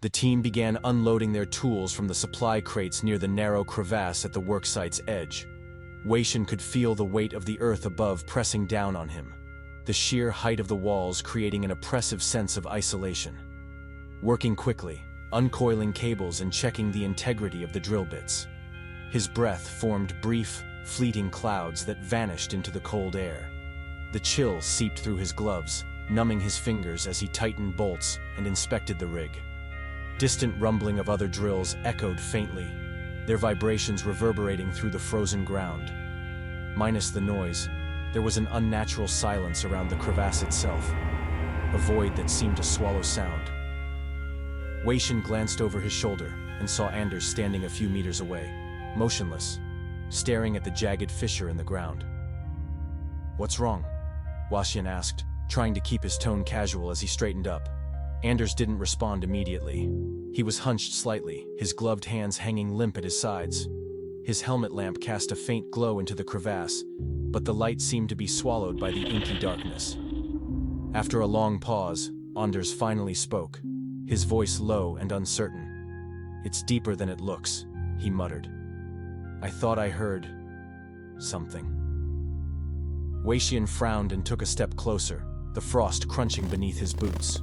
The team began unloading their tools from the supply crates near the narrow crevasse at the worksite's edge. Waishin could feel the weight of the earth above pressing down on him, the sheer height of the walls creating an oppressive sense of isolation. Working quickly, uncoiling cables and checking the integrity of the drill bits. His breath formed brief, fleeting clouds that vanished into the cold air. The chill seeped through his gloves, numbing his fingers as he tightened bolts and inspected the rig. Distant rumbling of other drills echoed faintly, their vibrations reverberating through the frozen ground. Minus the noise, there was an unnatural silence around the crevasse itself, a void that seemed to swallow sound. Waishin glanced over his shoulder and saw Anders standing a few meters away, motionless, staring at the jagged fissure in the ground. "What's wrong?" Waishin asked, trying to keep his tone casual as he straightened up. Anders didn't respond immediately. He was hunched slightly, his gloved hands hanging limp at his sides. His helmet lamp cast a faint glow into the crevasse, but the light seemed to be swallowed by the inky darkness. After a long pause, Anders finally spoke, his voice low and uncertain. "It's deeper than it looks," he muttered. "I thought I heard something." Waishin frowned and took a step closer, the frost crunching beneath his boots.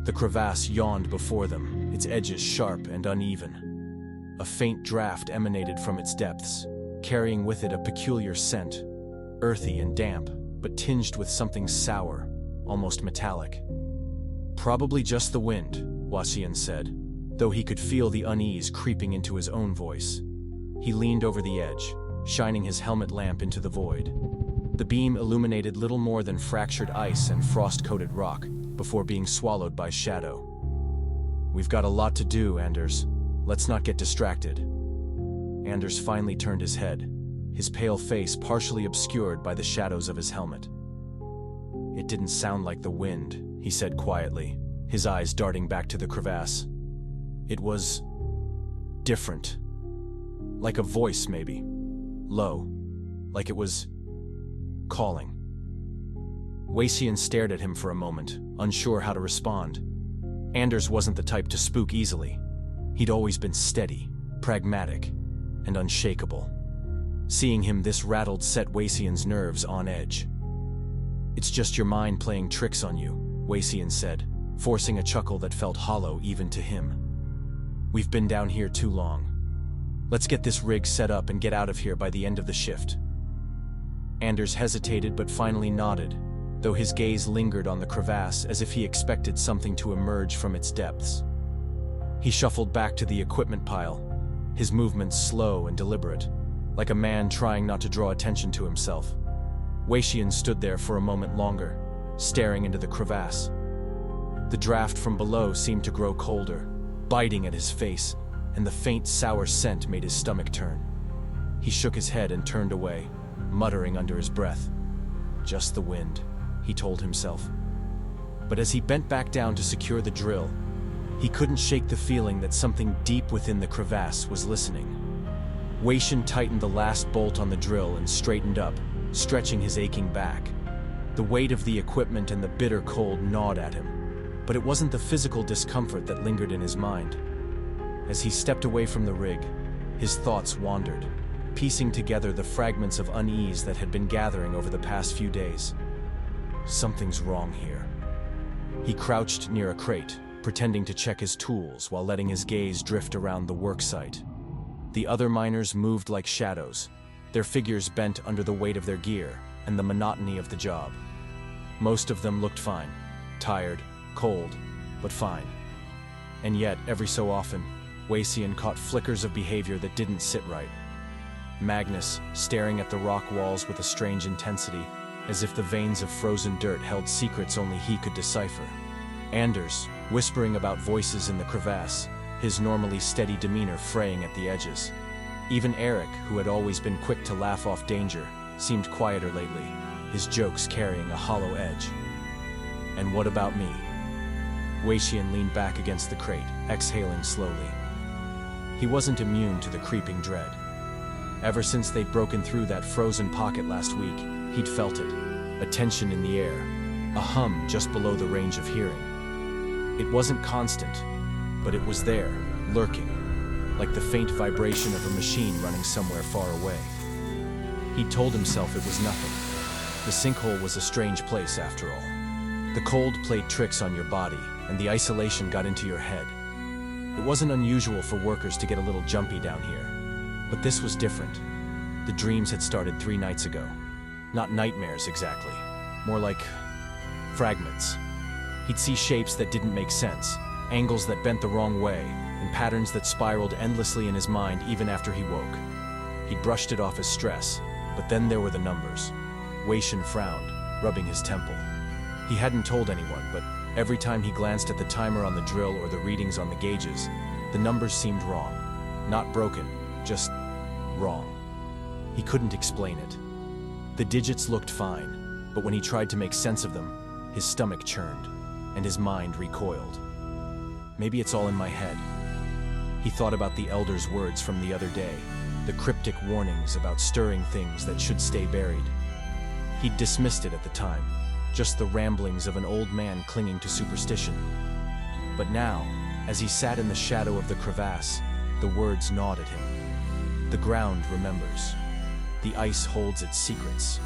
The crevasse yawned before them, its edges sharp and uneven. A faint draft emanated from its depths, carrying with it a peculiar scent, earthy and damp, but tinged with something sour, almost metallic. "Probably just the wind," Waishin said, though he could feel the unease creeping into his own voice. He leaned over the edge, shining his helmet lamp into the void. The beam illuminated little more than fractured ice and frost-coated rock, before being swallowed by shadow. "We've got a lot to do, Anders. Let's not get distracted." Anders finally turned his head, his pale face partially obscured by the shadows of his helmet. "It didn't sound like the wind," he said quietly, his eyes darting back to the crevasse. "It was different. Like a voice, maybe. Low. Like it was calling." Waishin stared at him for a moment, unsure how to respond. Anders wasn't the type to spook easily. He'd always been steady, pragmatic, and unshakable. Seeing him this rattled set Waishin's nerves on edge. "It's just your mind playing tricks on you," Waishin said, forcing a chuckle that felt hollow even to him. "We've been down here too long. Let's get this rig set up and get out of here by the end of the shift." Anders hesitated but finally nodded, though his gaze lingered on the crevasse as if he expected something to emerge from its depths. He shuffled back to the equipment pile, his movements slow and deliberate, like a man trying not to draw attention to himself. Waishin stood there for a moment longer, staring into the crevasse. The draft from below seemed to grow colder, biting at his face, and the faint sour scent made his stomach turn. He shook his head and turned away, muttering under his breath. "Just the wind," he told himself. But as he bent back down to secure the drill, he couldn't shake the feeling that something deep within the crevasse was listening. Waishin tightened the last bolt on the drill and straightened up, stretching his aching back. The weight of the equipment and the bitter cold gnawed at him, but it wasn't the physical discomfort that lingered in his mind. As he stepped away from the rig, his thoughts wandered, piecing together the fragments of unease that had been gathering over the past few days. Something's wrong here. He crouched near a crate, pretending to check his tools while letting his gaze drift around the worksite. The other miners moved like shadows, their figures bent under the weight of their gear and the monotony of the job. Most of them looked fine, tired, cold, but fine. And yet, every so often, Waishin caught flickers of behavior that didn't sit right. Magnus, staring at the rock walls with a strange intensity, as if the veins of frozen dirt held secrets only he could decipher. Anders, whispering about voices in the crevasse, his normally steady demeanor fraying at the edges. Even Eric, who had always been quick to laugh off danger, seemed quieter lately, his jokes carrying a hollow edge. And what about me? Waishin leaned back against the crate, exhaling slowly. He wasn't immune to the creeping dread. Ever since they'd broken through that frozen pocket last week, he'd felt it, a tension in the air, a hum just below the range of hearing. It wasn't constant, But it was there, lurking, like the faint vibration of a machine running somewhere far away. He told himself it was nothing. The sinkhole was a strange place after all. The cold played tricks on your body, and the isolation got into your head. It wasn't unusual for workers to get a little jumpy down here. But this was different. The dreams had started 3 nights ago. Not nightmares exactly, more like fragments. He'd see shapes that didn't make sense, angles that bent the wrong way, and patterns that spiraled endlessly in his mind even after he woke. He'd brushed it off as stress, but then there were the numbers. Wei-Shen frowned, rubbing his temple. He hadn't told anyone, but every time he glanced at the timer on the drill or the readings on the gauges, the numbers seemed wrong. Not broken, just wrong. He couldn't explain it. The digits looked fine, but when he tried to make sense of them, his stomach churned, and his mind recoiled. Maybe it's all in my head. He thought about the Elder's words from the other day, the cryptic warnings about stirring things that should stay buried. He'd dismissed it at the time, just the ramblings of an old man clinging to superstition. But now, as he sat in the shadow of the crevasse, the words gnawed at him. The ground remembers. The ice holds its secrets,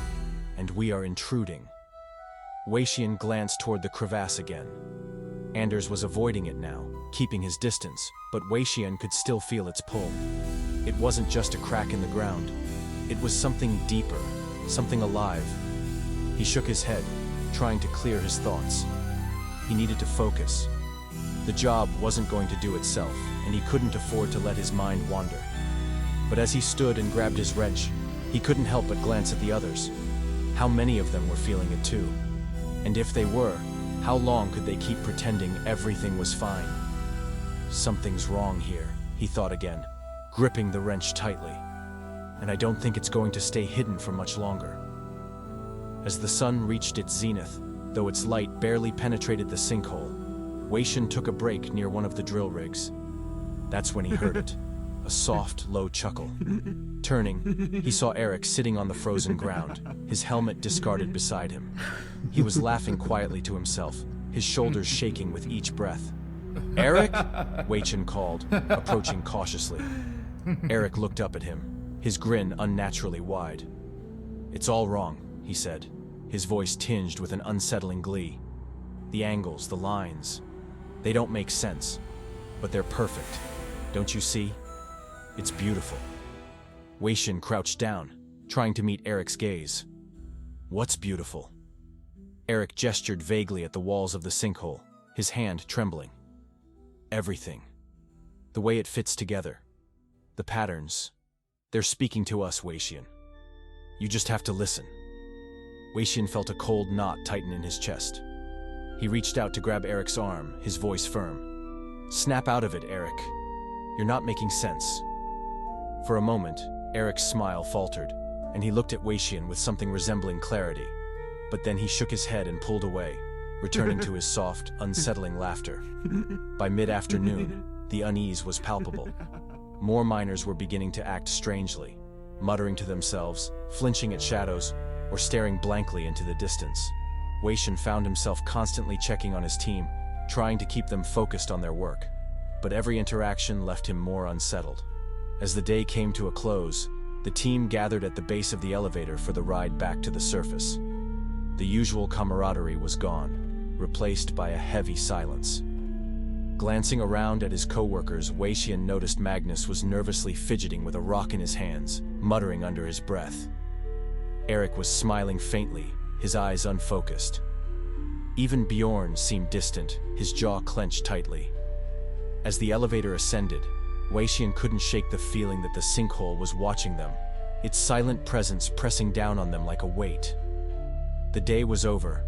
and we are intruding. Wei-Shen glanced toward the crevasse again. Anders was avoiding it now, keeping his distance, but Wei-Shen could still feel its pull. It wasn't just a crack in the ground. It was something deeper, something alive. He shook his head, trying to clear his thoughts. He needed to focus. The job wasn't going to do itself, and he couldn't afford to let his mind wander. But as he stood and grabbed his wrench, he couldn't help but glance at the others. How many of them were feeling it too? And if they were, how long could they keep pretending everything was fine? Something's wrong here, he thought again, gripping the wrench tightly. And I don't think it's going to stay hidden for much longer. As the sun reached its zenith, though its light barely penetrated the sinkhole, Wei-Shen took a break near one of the drill rigs. That's when he heard it, a soft, low chuckle. Turning, he saw Eric sitting on the frozen ground, his helmet discarded beside him. He was laughing quietly to himself, his shoulders shaking with each breath. "Eric?" Wei-Shen called, approaching cautiously. Eric looked up at him, his grin unnaturally wide. "It's all wrong," he said, his voice tinged with an unsettling glee. "The angles, the lines, they don't make sense, but they're perfect. Don't you see? It's beautiful." Wei-Shen crouched down, trying to meet Eric's gaze. "What's beautiful?" Eric gestured vaguely at the walls of the sinkhole, his hand trembling. "Everything. The way it fits together. The patterns. They're speaking to us, Wei-Shen. You just have to listen." Wei-Shen felt a cold knot tighten in his chest. He reached out to grab Eric's arm, his voice firm. "Snap out of it, Eric. You're not making sense." For a moment, Eric's smile faltered, and he looked at Wei-Shen with something resembling clarity. But then he shook his head and pulled away, returning to his soft, unsettling laughter. By mid-afternoon, the unease was palpable. More miners were beginning to act strangely, muttering to themselves, flinching at shadows, or staring blankly into the distance. Wei-Shen found himself constantly checking on his team, trying to keep them focused on their work. But every interaction left him more unsettled. As the day came to a close, the team gathered at the base of the elevator for the ride back to the surface. The usual camaraderie was gone, replaced by a heavy silence. Glancing around at his co-workers, Wei-Shen noticed Magnus was nervously fidgeting with a rock in his hands, muttering under his breath. Eric was smiling faintly, his eyes unfocused. Even Bjorn seemed distant, his jaw clenched tightly. As the elevator ascended, Wei-Shen couldn't shake the feeling that the sinkhole was watching them, its silent presence pressing down on them like a weight. The day was over,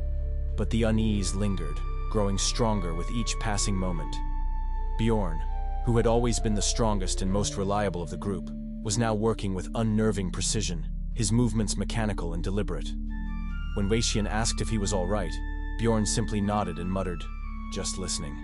but the unease lingered, growing stronger with each passing moment. Bjorn, who had always been the strongest and most reliable of the group, was now working with unnerving precision, his movements mechanical and deliberate. When Wei-Shen asked if he was all right, Bjorn simply nodded and muttered, "Just listening."